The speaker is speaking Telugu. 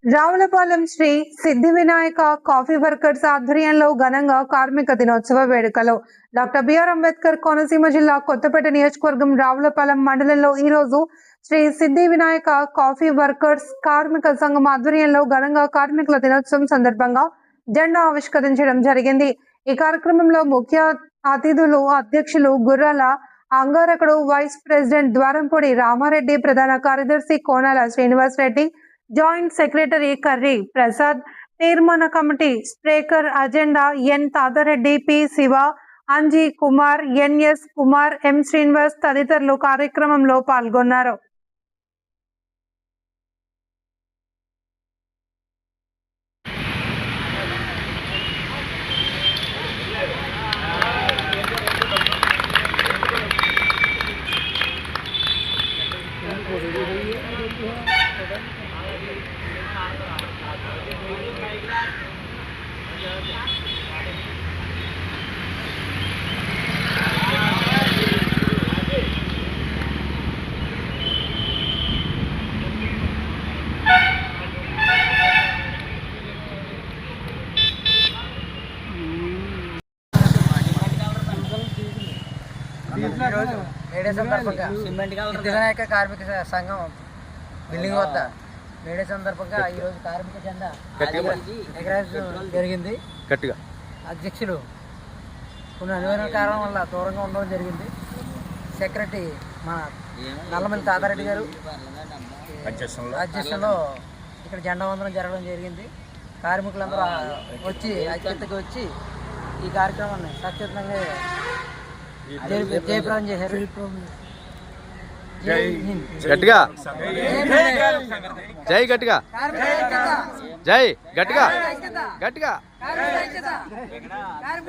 రావులపాలెం శ్రీ సిద్ధి వినాయక కాఫీ వర్కర్స్ ఆధ్వర్యంలో ఘనంగా కార్మిక దినోత్సవ వేడుకలు. డాక్టర్ బిఆర్ అంబేద్కర్ కోనసీమ జిల్లా కొత్తపేట నియోజకవర్గం రావులపాలెం మండలంలో ఈ రోజు శ్రీ సిద్ధి వినాయక కాఫీ వర్కర్స్ కార్మిక సంఘం ఆధ్వర్యంలో ఘనంగా కార్మికుల దినోత్సవం సందర్భంగా జెండా ఆవిష్కరించడం జరిగింది. ఈ కార్యక్రమంలో ముఖ్య అతిథులు అధ్యక్షులు గుర్రాల అంగారకుడు, వైస్ ప్రెసిడెంట్ ద్వారంపూడి రామారెడ్డి, ప్రధాన కార్యదర్శి కోనాల శ్రీనివాస్ రెడ్డి, జాయింట్ సెక్రటరీ కర్రీ ప్రసాద్, తీర్మాన committee speaker agenda N Tatareddy, P Siva, Anji Kumar, NS Kumar, M Srinivas తదితరులు కార్యక్రమంలో పాల్గొన్నారు. మేడే సందర్భంగా సిద్ధి వినాయక కార్మిక సంఘం బిల్డింగ్ వద్ద మేడే సందర్భంగా ఈరోజు కార్మిక జెండా ఎగరేయడం జరిగింది. అధ్యక్షులు కొన్ని అనువైన కారణం వల్ల దూరంగా ఉండడం జరిగింది. సెక్రటరీ మన నల్లమల్లి తాతారెడ్డి గారు అధ్యక్షంలో ఇక్కడ జెండా వందనం జరగడం జరిగింది. కార్మికులందరూ వచ్చి ఐక్యతకి వచ్చి ఈ కార్యక్రమాన్ని సత్యవంతంగా జయప్రదం చేశారు. గట్టిగా జై, గట్టిగా జై, గట్టిగా గట్టిగా ఆయన